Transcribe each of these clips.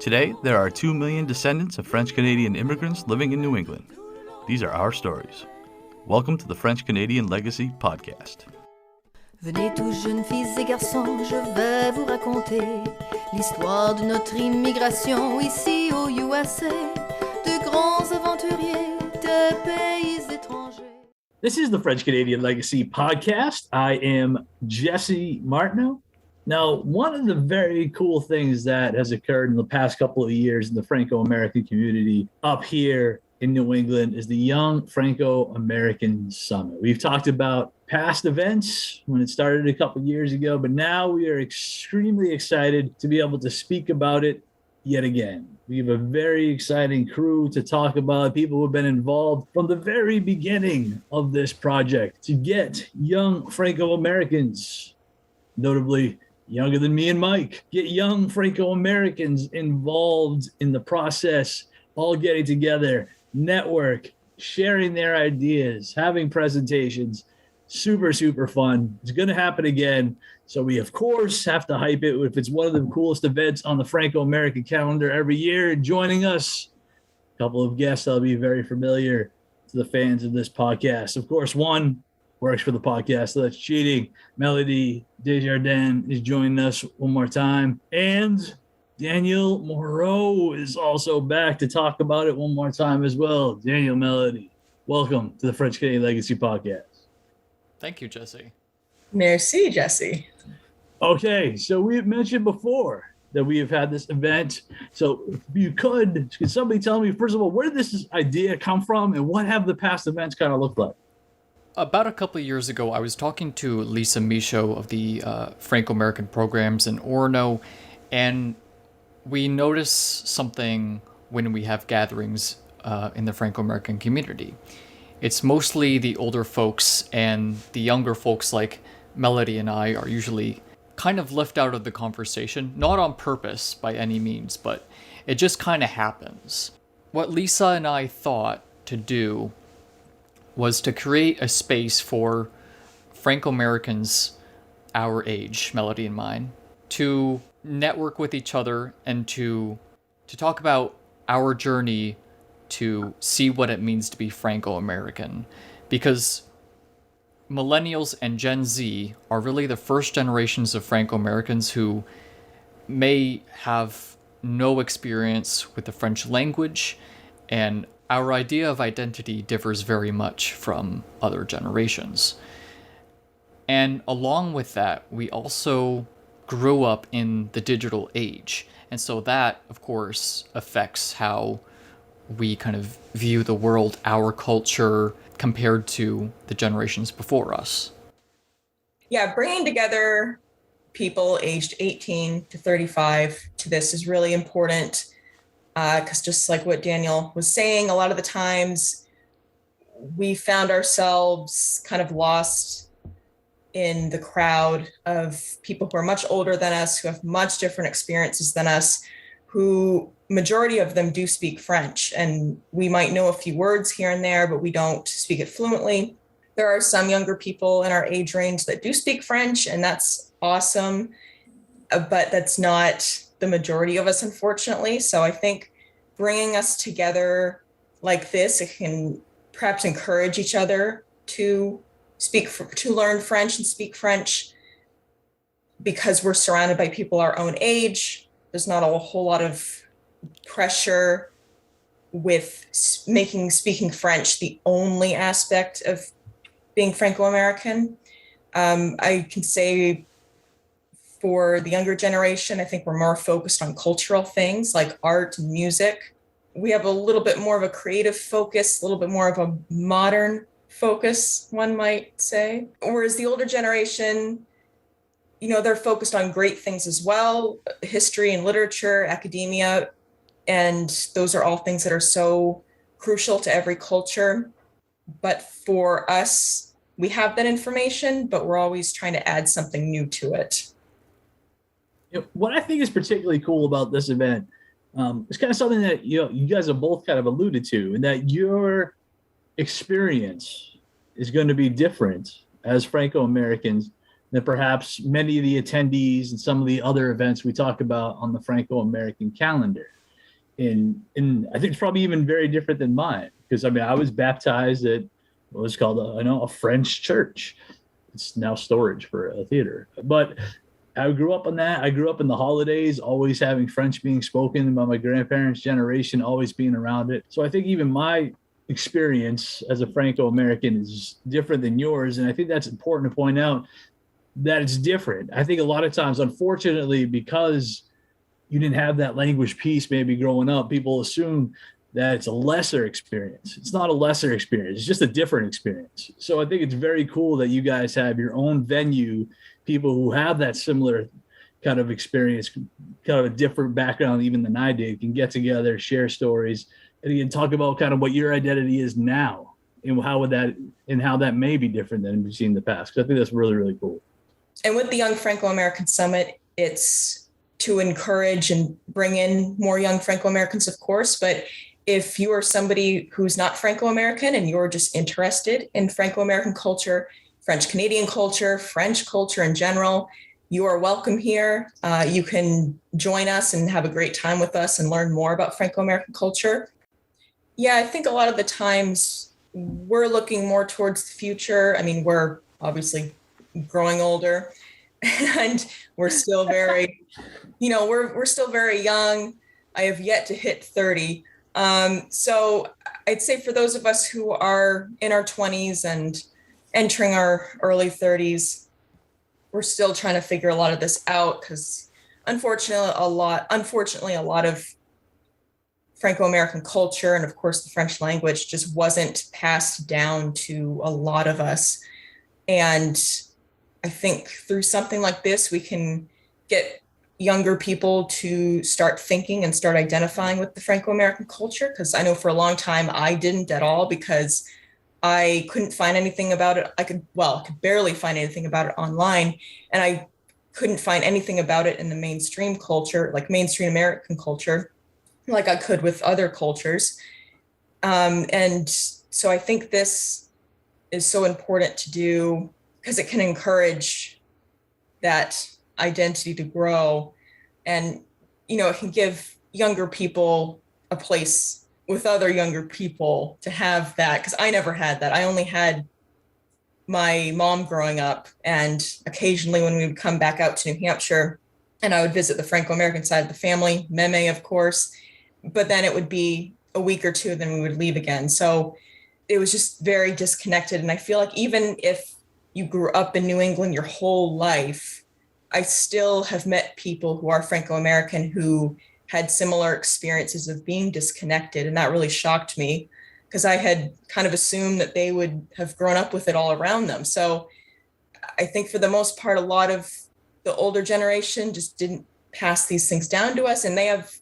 Today, there are 2 million descendants of French-Canadian immigrants living in New England. These are our stories. Welcome to the French-Canadian Legacy Podcast. Venez tous jeunes filles et garçons, je vais vous raconter l'histoire de notre immigration ici au USA, de grands aventuriers de pays étrangers. This is the French-Canadian Legacy Podcast. I am Jesse Martineau. Now, one of the very cool things that has occurred in the past couple of years in the Franco-American community up here in New England is the Young Franco-American Summit. We've talked about past events when it started a couple of years ago, but now we are extremely excited to be able to speak about it yet again. We have a very exciting crew to talk about, people who have been involved from the very beginning of this project to get young Franco-Americans, notably younger than me and Mike, get young Franco-Americans involved in the process, all getting together, network, sharing their ideas, having presentations. Super, super fun. It's going to happen again. So we, of course, have to hype it. If it's one of the coolest events on the Franco-American calendar every year, joining us, a couple of guests that'll be very familiar to the fans of this podcast. Of course, one works for the podcast, so that's cheating. Melody Desjardins is joining us one more time. And Daniel Moreau is also back to talk about it one more time as well. Daniel, Melody, welcome to the French-Canadian Legacy Podcast. Thank you, Jesse. Merci, Jesse. Okay, so we have mentioned before that we have had this event. So if you could somebody tell me, first of all, where did this idea come from and what have the past events kind of looked like? About a couple of years ago, I was talking to Lisa Michaud of the Franco-American programs in Orono, and we notice something when we have gatherings in the Franco-American community. It's mostly the older folks, and the younger folks like Melody and I are usually kind of left out of the conversation, not on purpose by any means, but it just kind of happens. What Lisa and I thought to do was to create a space for Franco-Americans our age, Melody and mine, to network with each other and to talk about our journey to see what it means to be Franco-American. Because millennials and Gen Z are really the first generations of Franco-Americans who may have no experience with the French language, and our idea of identity differs very much from other generations. And along with that, we also grew up in the digital age. And so that, of course, affects how we kind of view the world, our culture, compared to the generations before us. Yeah, bringing together people aged 18 to 35 to this is really important. Because just like what Daniel was saying, a lot of the times we found ourselves kind of lost in the crowd of people who are much older than us, who have much different experiences than us, who majority of them do speak French. And we might know a few words here and there, but we don't speak it fluently. There are some younger people in our age range that do speak French, and that's awesome. But that's not the majority of us, unfortunately. So I think bringing us together like this, it can perhaps encourage each other to learn French and speak French, because we're surrounded by people our own age. There's not a whole lot of pressure with making speaking French the only aspect of being Franco-American. I can say for the younger generation, I think we're more focused on cultural things like art and music. We have a little bit more of a creative focus, a little bit more of a modern focus, one might say. Whereas the older generation, they're focused on great things as well, history and literature, academia, and those are all things that are so crucial to every culture. But for us, we have that information, but we're always trying to add something new to it. What I think is particularly cool about this event is kind of something that you guys have both kind of alluded to, and that your experience is going to be different as Franco-Americans than perhaps many of the attendees and some of the other events we talk about on the Franco-American calendar. And I think it's probably even very different than mine, because I mean, I was baptized at what was called a French church. It's now storage for a theater, but I grew up on that. I grew up in the holidays, always having French being spoken by my grandparents' generation, always being around it. So I think even my experience as a Franco-American is different than yours. And I think that's important to point out, that it's different. I think a lot of times, unfortunately, because you didn't have that language piece maybe growing up, people assume that it's a lesser experience. It's not a lesser experience. It's just a different experience. So I think it's very cool that you guys have your own venue, people who have that similar kind of experience, kind of a different background even than I did, can get together, share stories, and again, talk about kind of what your identity is now and how that may be different than we've seen in the past. Because I think that's really, really cool. And with the Young Franco-American Summit, it's to encourage and bring in more young Franco-Americans, of course, but if you are somebody who's not Franco-American and you're just interested in Franco-American culture, French Canadian culture, French culture in general, you are welcome here. You can join us and have a great time with us and learn more about Franco-American culture. Yeah, I think a lot of the times we're looking more towards the future. I mean, we're obviously growing older and we're still very, we're still very young. I have yet to hit 30. So I'd say for those of us who are in our 20s and entering our early 30s, we're still trying to figure a lot of this out, because unfortunately, a lot of Franco-American culture and of course the French language just wasn't passed down to a lot of us. And I think through something like this, we can get younger people to start thinking and start identifying with the Franco-American culture. Because I know for a long time I didn't at all, because I couldn't find anything about it. I could barely find anything about it online. And I couldn't find anything about it in the mainstream culture, like mainstream American culture, like I could with other cultures. And so I think this is so important to do, because it can encourage that identity to grow, and it can give younger people a place with other younger people to have that, because I never had that. I only had my mom growing up, and occasionally when we would come back out to New Hampshire and I would visit the Franco-American side of the family, Meme, of course, but then it would be a week or two, then we would leave again. So it was just very disconnected. And I feel like even if you grew up in New England your whole life, I still have met people who are Franco-American who had similar experiences of being disconnected. And that really shocked me, because I had kind of assumed that they would have grown up with it all around them. So I think for the most part, a lot of the older generation just didn't pass these things down to us. And they have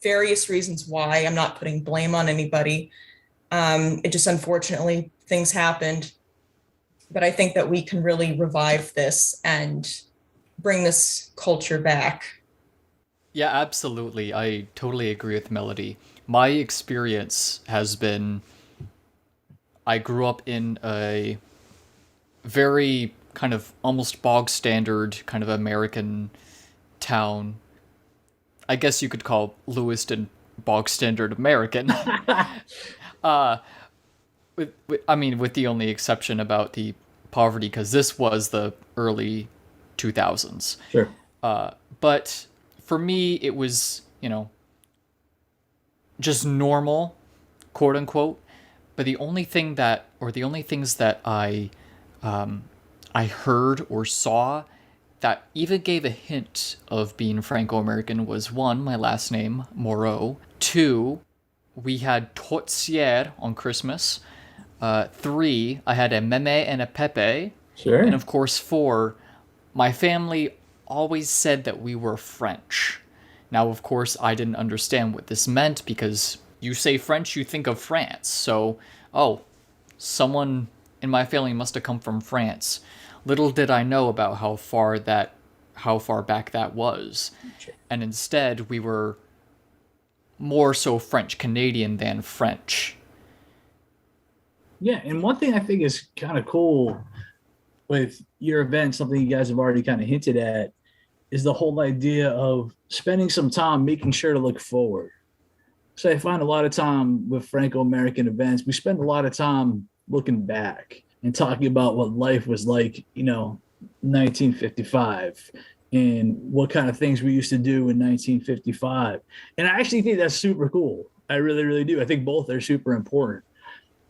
various reasons why. I'm not putting blame on anybody. It just, unfortunately, things happened. But I think that we can really revive this and bring this culture back. Yeah, absolutely. I totally agree with Melody. My experience has been, I grew up in a very kind of almost bog standard kind of American town. I guess you could call Lewiston bog standard American. With the only exception about the poverty, because this was the early 2000s. Sure. But for me, it was, just normal, quote unquote. But the only things that I heard or saw that even gave a hint of being Franco-American was, 1, my last name, Moreau. 2, we had tourtière on Christmas. 3, I had a meme and a pepe. Sure. And of course, 4, my family always said that we were French. Now, of course, I didn't understand what this meant, because you say French, you think of France. So, someone in my family must have come from France. Little did I know about how far back that was. Sure. And instead, we were more so French Canadian than French. Yeah, and one thing I think is kind of cool with your event, something you guys have already kind of hinted at, is the whole idea of spending some time making sure to look forward. So I find a lot of time with Franco-American events, we spend a lot of time looking back and talking about what life was like, 1955, and what kind of things we used to do in 1955. And I actually think that's super cool. I really, really do. I think both are super important.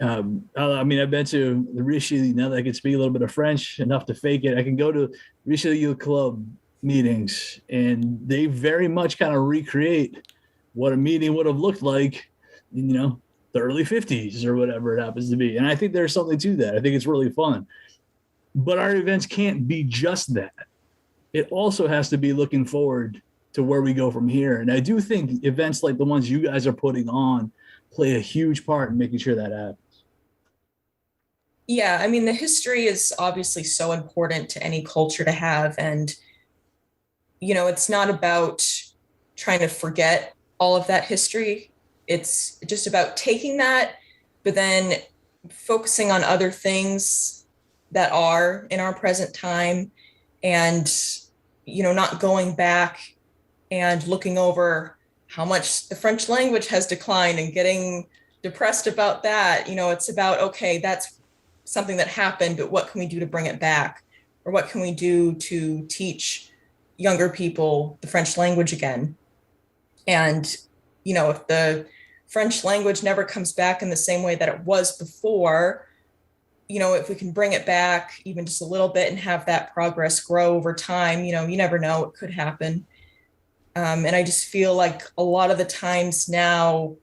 I've been to the Richelieu, now that I can speak a little bit of French enough to fake it. I can go to Richelieu Club meetings, and they very much kind of recreate what a meeting would have looked like in, the early 50s or whatever it happens to be. And I think there's something to that. I think it's really fun. But our events can't be just that. It also has to be looking forward to where we go from here. And I do think events like the ones you guys are putting on play a huge part in making sure that happens. Yeah, I mean, the history is obviously so important to any culture to have. And, it's not about trying to forget all of that history. It's just about taking that, but then focusing on other things that are in our present time, and, not going back and looking over how much the French language has declined and getting depressed about that. It's about, okay, that's something that happened, but what can we do to bring it back? Or what can we do to teach younger people the French language again? And, if the French language never comes back in the same way that it was before, if we can bring it back even just a little bit and have that progress grow over time, you never know, it could happen. And I just feel like a lot of the times now,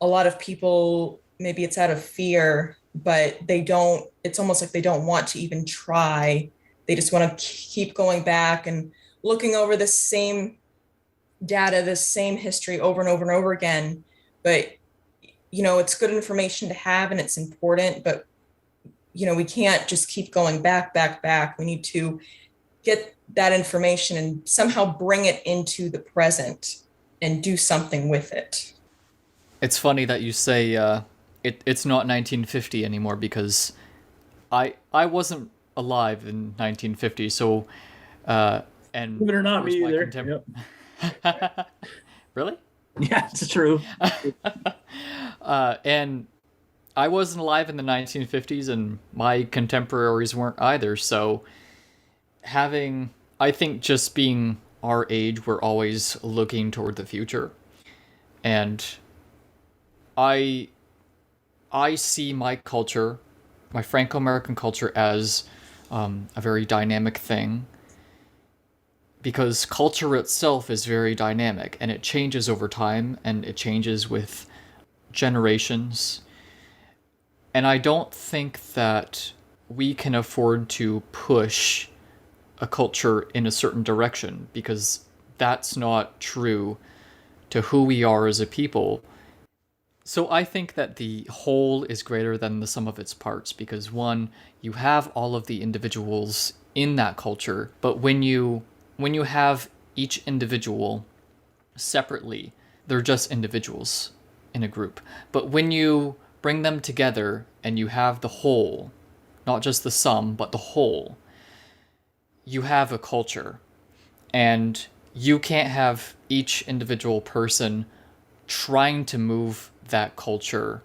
a lot of people, maybe it's out of fear, but it's almost like they don't want to even try. They just want to keep going back and looking over the same data, the same history over and over and over again. But, it's good information to have and it's important, but, we can't just keep going back. We need to get that information and somehow bring it into the present and do something with it. It's funny that you say it's not 1950 anymore, because I wasn't alive in 1950, so and believe it or not, me either. Yep. Really? Yeah, it's true. And I wasn't alive in the 1950s, and my contemporaries weren't either. So I think just being our age, we're always looking toward the future. And I see my culture, my Franco-American culture, as a very dynamic thing, because culture itself is very dynamic, and it changes over time, and it changes with generations. And I don't think that we can afford to push a culture in a certain direction, because that's not true to who we are as a people. So I think that the whole is greater than the sum of its parts, because one, you have all of the individuals in that culture, but when you have each individual separately, they're just individuals in a group. But when you bring them together and you have the whole, not just the sum, but the whole, you have a culture. And you can't have each individual person trying to move that culture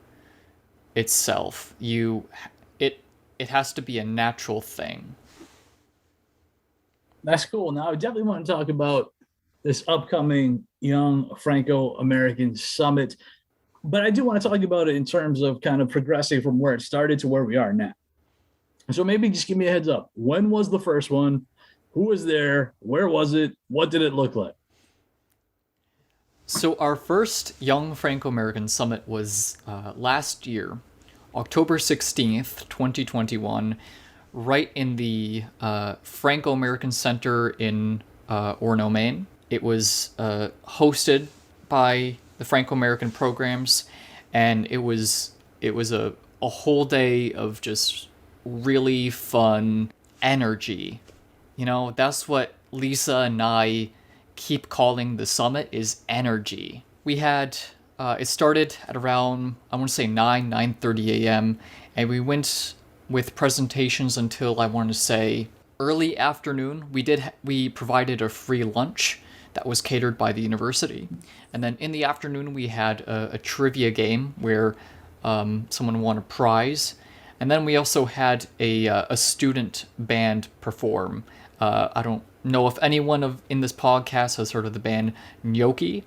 itself. It has to be a natural thing. That's cool. Now, I definitely want to talk about this upcoming Young Franco-American Summit, but I do want to talk about it in terms of kind of progressing from where it started to where we are now. So maybe just give me a heads up. When was the first one? Who was there? Where was it? What did it look like? So our first Young Franco-American Summit was last year, October 16th, 2021, right in the Franco-American Center in Orono, Maine. It was hosted by the Franco-American programs, and it was a whole day of just really fun energy. That's what Lisa and I keep calling the summit, is energy. We had it started at around, I want to say 9:30 a.m. and we went with presentations until I want to say early afternoon. We provided a free lunch that was catered by the university. And then in the afternoon, we had a trivia game where someone won a prize. And then we also had a student band perform. I don't know if anyone in this podcast has heard of the band Gnocchi.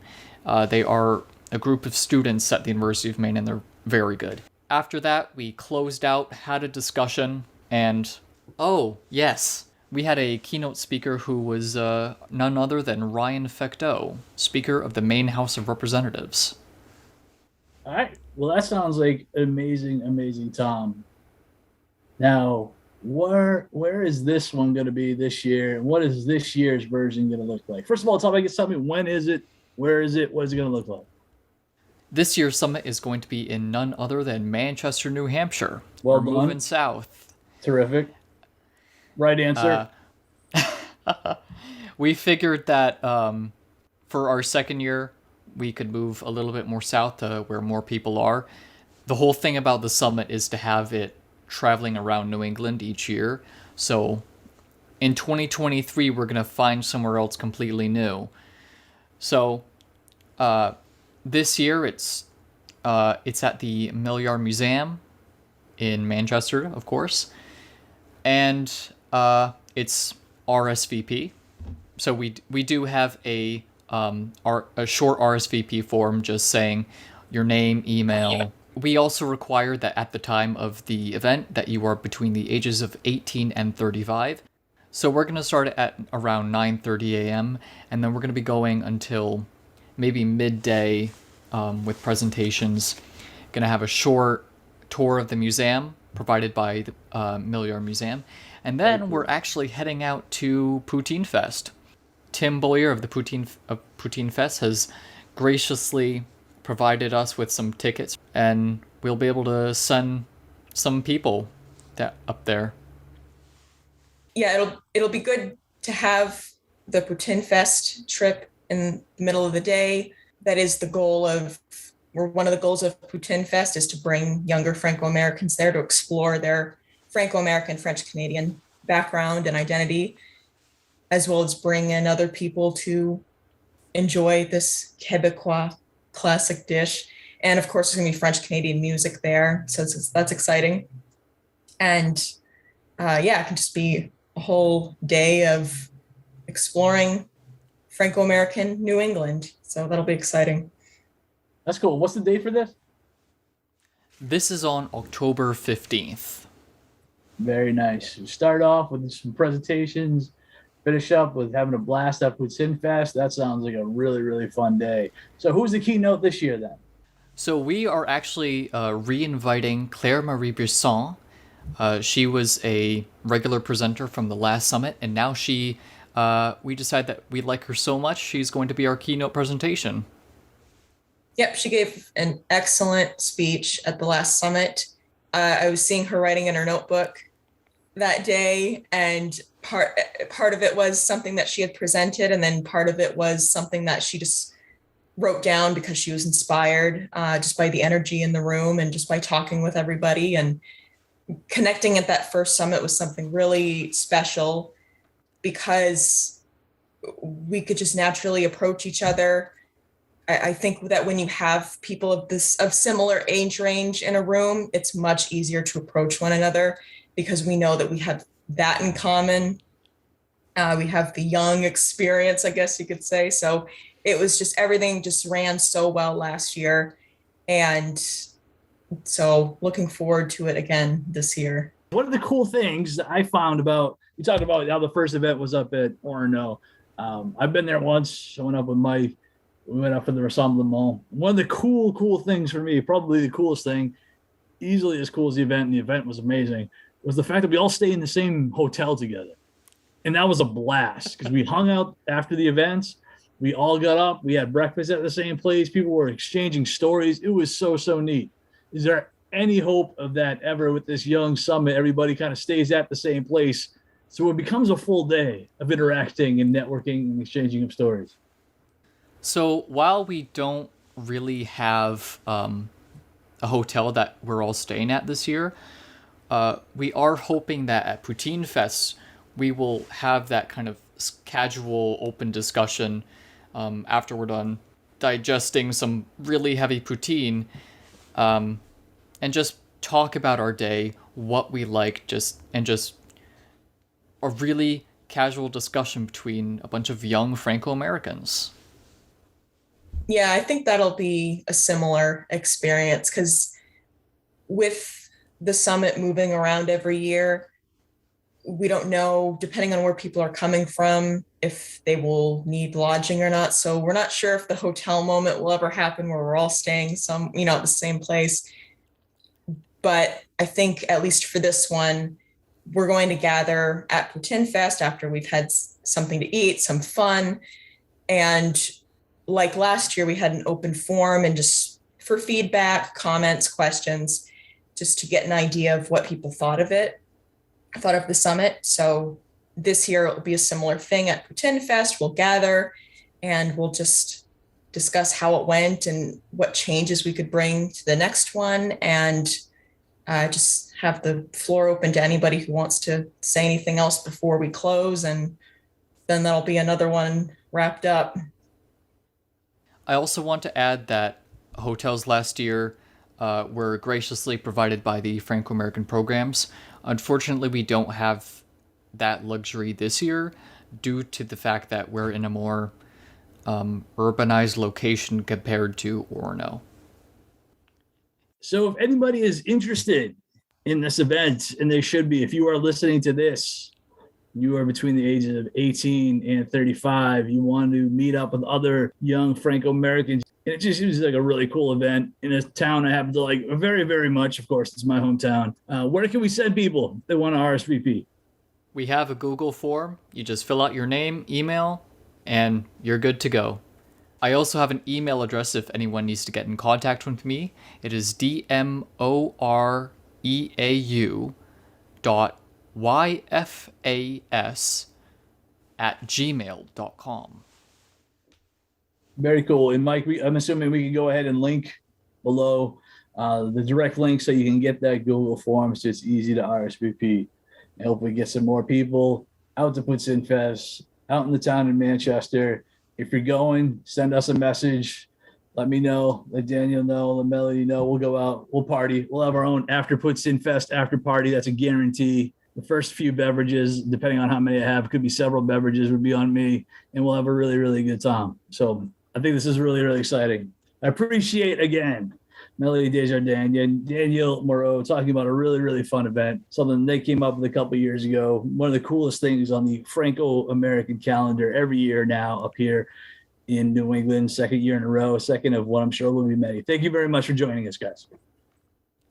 They are a group of students at the University of Maine, and they're very good. After that, we closed out, had a discussion, and oh, yes, we had a keynote speaker who was none other than Ryan Fecteau, Speaker of the Maine House of Representatives. All right. Well, that sounds like amazing, Tom. Now, where is this one going to be this year? And what is this year's version going to look like? First of all, Tom, I guess tell me, when is it? Where is it? What is it going to look like? This year's summit is going to be in none other than Manchester, New Hampshire. Well We're done. moving south. Terrific. Right answer. We figured that for our second year, we could move a little bit more south to where more people are. The whole thing about the summit is to have it traveling around New England each year. So in 2023, we're going to find somewhere else completely new. So this year, it's at the Milliard Museum in Manchester, of course. And it's RSVP. So we do have a short RSVP form just saying your name, email. We also require that at the time of the event that you are between the ages of 18 and 35. So we're going to start at around 9:30 a.m. and then we're going to be going until maybe midday with presentations. Going to have a short tour of the museum provided by the Milliard Museum. And then we're actually heading out to Poutine Fest. Tim Boyer of the Poutine Fest has graciously provided us with some tickets, and we'll be able to send some people up there. Yeah, it'll be good to have the Poutine Fest trip in the middle of the day. That is one of the goals of Poutine Fest is to bring younger Franco-Americans there to explore their Franco-American French-Canadian background and identity, as well as bring in other people to enjoy this Quebecois classic dish. And of course, there's going to be French-Canadian music there. So that's exciting. And it can just be a whole day of exploring Franco-American New England. So that'll be exciting. That's cool. What's the date for this? This is on October 15th. Very nice. We start off with some presentations, finish up with having a blast at Poutine Fest. That sounds like a really, really fun day. So who's the keynote this year then? So we are actually re-inviting Claire Marie Brisson. She was a regular presenter from the last summit, and now we decided that we like her so much, she's going to be our keynote presentation. Yep, she gave an excellent speech at the last summit. I was seeing her writing in her notebook that day, and part of it was something that she had presented, and then part of it was something that she just wrote down because she was inspired just by the energy in the room and just by talking with everybody. And connecting at that first summit was something really special because we could just naturally approach each other. I think that when you have people of similar age range in a room, it's much easier to approach one another because we know that we have that in common. We have the young experience, I guess you could say. So it was just, everything just ran so well last year. And so looking forward to it again this year. One of the cool things that I found about, you talked about how the first event was up at Orono. I've been there once. I went up with Mike. We went up for the Rassemblement. One of the cool things for me, probably the coolest thing, easily as cool as the event, and the event was amazing, was the fact that we all stayed in the same hotel together. And that was a blast because we hung out after the events. We all got up. We had breakfast at the same place. People were exchanging stories. It was so neat. Is there any hope of that ever with this Young Summit? Everybody kind of stays at the same place, so it becomes a full day of interacting and networking and exchanging of stories. So while we don't really have a hotel that we're all staying at this year, we are hoping that at Poutine Fest, we will have that kind of casual, open discussion after we're done digesting some really heavy poutine, and just talk about our day, what we like, just a really casual discussion between a bunch of young Franco-Americans. Yeah, I think that'll be a similar experience because with the summit moving around every year, we don't know, depending on where people are coming from, if they will need lodging or not. So we're not sure if the hotel moment will ever happen where we're all staying at the same place. But I think at least for this one, we're going to gather at Poutine Fest after we've had something to eat, some fun. And like last year, we had an open forum and just for feedback, comments, questions, just to get an idea of what people thought of the summit. So this year it will be a similar thing at Poutine Fest. We'll gather and we'll just discuss how it went and what changes we could bring to the next one, and just have the floor open to anybody who wants to say anything else before we close, and then that'll be another one wrapped up. I also want to add that hotels last year were graciously provided by the Franco-American programs. Unfortunately, we don't have that luxury this year due to the fact that we're in a more urbanized location compared to Orono. So if anybody is interested in this event, and they should be, if you are listening to this, you are between the ages of 18 and 35, you want to meet up with other young Franco-Americans. And it just seems like a really cool event in a town I happen to like very, very much. Of course, it's my hometown. Where can we send people that want to RSVP? We have a Google form. You just fill out your name, email, and you're good to go. I also have an email address if anyone needs to get in contact with me. It is dmoreau.yfas@gmail.com. Very cool. And Mike, I'm assuming we can go ahead and link below the direct link so you can get that Google form so it's easy to RSVP. And hopefully get some more people out to Poutine Fest, out in the town in Manchester. If you're going, send us a message. Let me know. Let Daniel know. Let Melody know. We'll go out. We'll party. We'll have our own after Poutine Fest after party. That's a guarantee. The first few beverages, depending on how many I have, could be several beverages, would be on me. And we'll have a really, really good time. So I think this is really, really exciting. I appreciate, again, Melody Desjardins and Daniel Moreau talking about a really, really fun event, something they came up with a couple of years ago. One of the coolest things on the Franco-American calendar every year now up here in New England, second year in a row, second of what I'm sure will be many. Thank you very much for joining us, guys.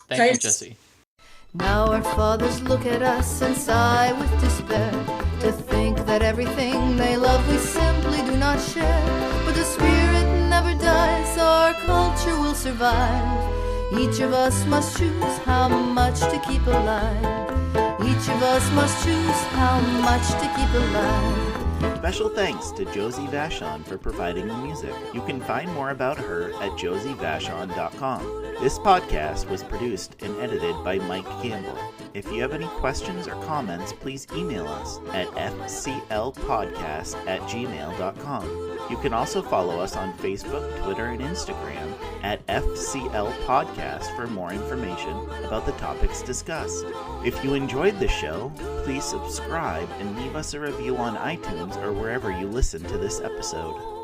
Thank you, Jesse. Now our fathers look at us and sigh with despair, to think that everything they love we simply do not share. But the spirit never dies, our culture will survive. Each of us must choose how much to keep alive. Each of us must choose how much to keep alive. Special thanks to Josie Vachon for providing the music. You can find more about her at josievachon.com. This podcast was produced and edited by Mike Campbell. If you have any questions or comments, please email us at fclpodcast@gmail.com. You can also follow us on Facebook, Twitter, and Instagram at FCL Podcast for more information about the topics discussed. If you enjoyed the show, please subscribe and leave us a review on iTunes or wherever you listen to this episode.